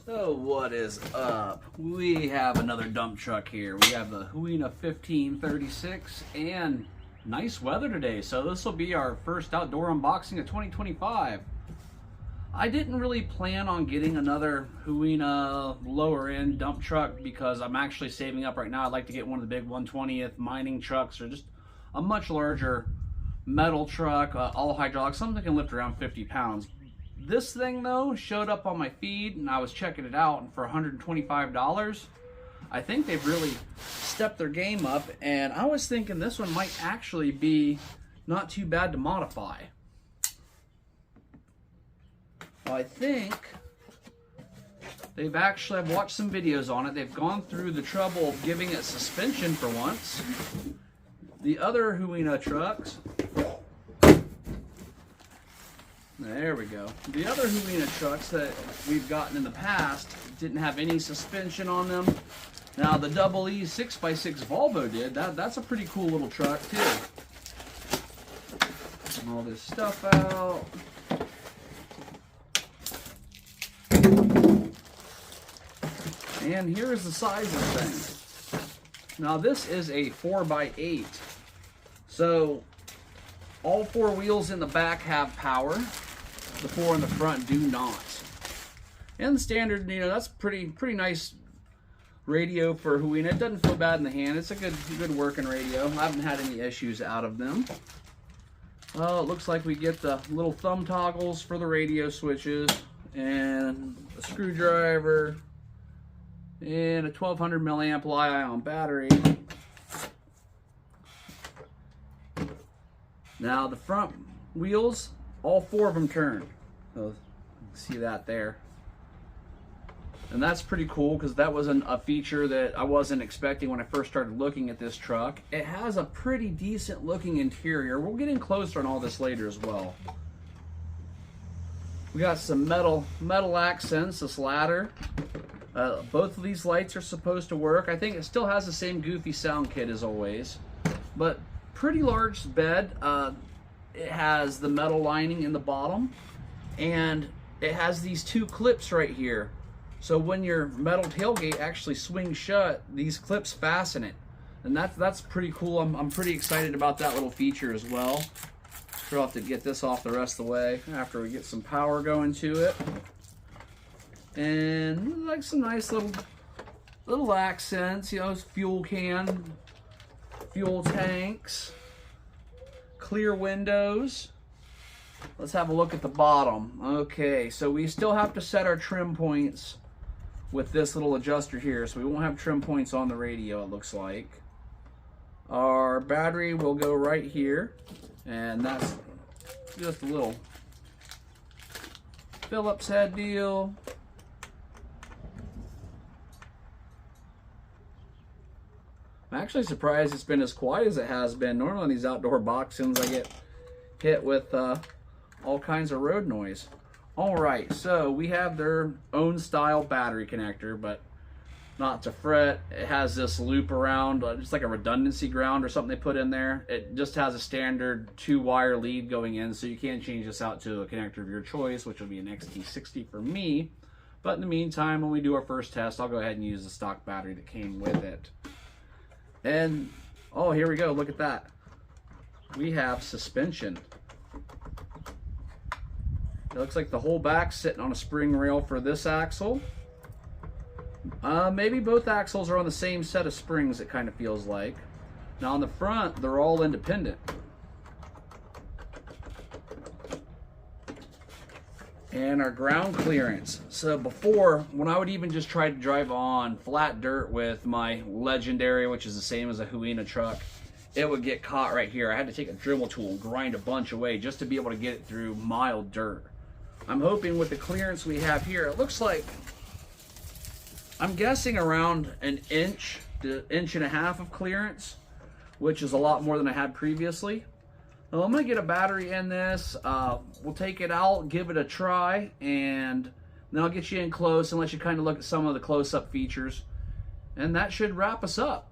So what is up? We have another dump truck here. We have the Huina 1536 and nice weather today. So this will be our first outdoor unboxing of 2025. I didn't really plan on getting another Huina lower end dump truck because I'm actually saving up right now. I'd like to get one of the big 120th mining trucks or just a much larger metal truck, all hydraulic, something that can lift around 50 pounds. This thing though showed up on my feed and I was checking it out, and for $125, I think they've really stepped their game up, and I was thinking this one might actually be not too bad to modify. Well, I think they've actually, I've watched some videos on it, they've gone through the trouble of giving it suspension for once. The other Huina trucks, there we go. The other Huina trucks that we've gotten in the past didn't have any suspension on them. Now the double E 6x6 Volvo did. That's a pretty cool little truck too. All this stuff out. And here is the size of the thing. Now this is a 4x8. So all four wheels in the back have power. The four in the front do not. And the standard, you know, that's pretty nice radio for Huina. It doesn't feel bad in the hand. It's a good working radio. I haven't had any issues out of them. Well, it looks like we get the little thumb toggles for the radio switches and a screwdriver and a 1200 milliamp Li-ion battery. Now the front wheels, all four of them turn. So see that there. And that's pretty cool because that was a feature that I wasn't expecting when I first started looking at this truck. It has a pretty decent looking interior. We'll get in closer on all this later as well. We got some metal accents, this ladder. Both of these lights are supposed to work. I think it still has the same goofy sound kit as always, but pretty large bed. It has the metal lining in the bottom, and it has these two clips right here. So when your metal tailgate actually swings shut, these clips fasten it, and that's pretty cool. I'm pretty excited about that little feature as well. We'll have to get this off the rest of the way after we get some power going to it. And like some nice little accents, you know, fuel can, fuel tanks, clear windows. Let's have a look at the bottom. Okay, so we still have to set our trim points with this little adjuster here, so we won't have trim points on the radio, it looks like. Our battery will go right here, and that's just a little Phillips head deal. I'm actually surprised it's been as quiet as it has been. Normally on these outdoor boxings I get hit with all kinds of road noise. Alright, so we have their own style battery connector, but not to fret. It has this loop around, just like a redundancy ground or something they put in there. It just has a standard 2-wire lead going in, so you can't change this out to a connector of your choice, which will be an XT60 for me. But in the meantime, when we do our first test, I'll go ahead and use the stock battery that came with it. And, oh, here we go, look at that. We have suspension. It looks like the whole back's sitting on a spring rail for this axle. Maybe both axles are on the same set of springs, it kind of feels like. Now on the front, they're all independent. And our ground clearance. So before, when I would even just try to drive on flat dirt with my Legendary, which is the same as a Huina truck, it would get caught right here. I had to take a Dremel tool and grind a bunch away just to be able to get it through mild dirt. I'm hoping with the clearance we have here, it looks like, I'm guessing around an inch to inch and a half of clearance, which is a lot more than I had previously. Well, I'm gonna get a battery in this. We'll take it out, give it a try, and then I'll get you in close and let you kind of look at some of the close-up features. And that should wrap us up.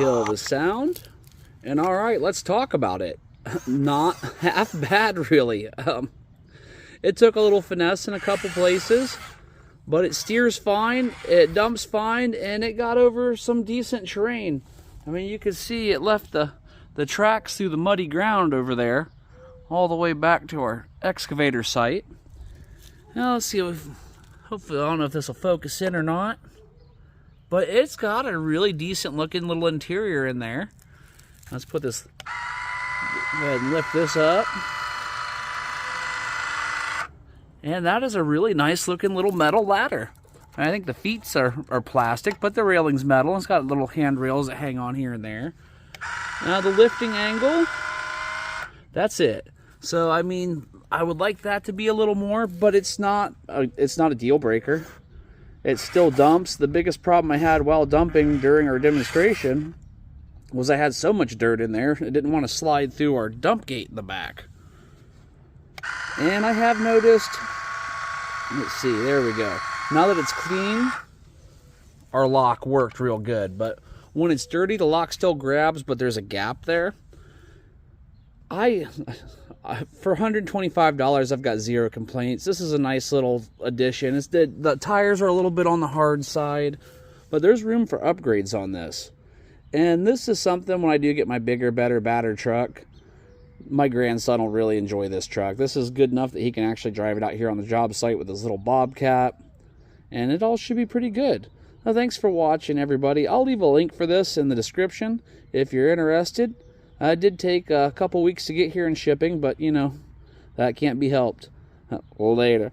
kill the sound. And all right, let's talk about it. Not half bad, really. It took a little finesse in a couple places, but it steers fine, it dumps fine, and it got over some decent terrain. I mean, you can see it left the tracks through the muddy ground over there, all the way back to our excavator site. Now let's see if, hopefully, I don't know if this will focus in or not, but it's got a really decent looking little interior in there. Let's put this, go ahead and lift this up. And that is a really nice looking little metal ladder. I think the feet are plastic, but the railing's metal. It's got little handrails that hang on here and there. Now the lifting angle, that's it. So I mean, I would like that to be a little more, but it's not a deal breaker. It still dumps. The biggest problem I had while dumping during our demonstration was I had so much dirt in there, it didn't want to slide through our dump gate in the back. And I have noticed, let's see, there we go. Now that it's clean, our lock worked real good. But when it's dirty, the lock still grabs, but there's a gap there. For $125, I've got zero complaints. This is a nice little addition. The tires are a little bit on the hard side, but there's room for upgrades on this. And this is something when I do get my bigger, better, badder truck, my grandson will really enjoy this truck. This is good enough that he can actually drive it out here on the job site with his little Bobcat, and it all should be pretty good. Well, thanks for watching, everybody. I'll leave a link for this in the description if you're interested. It did take a couple weeks to get here in shipping, but, you know, that can't be helped. Later.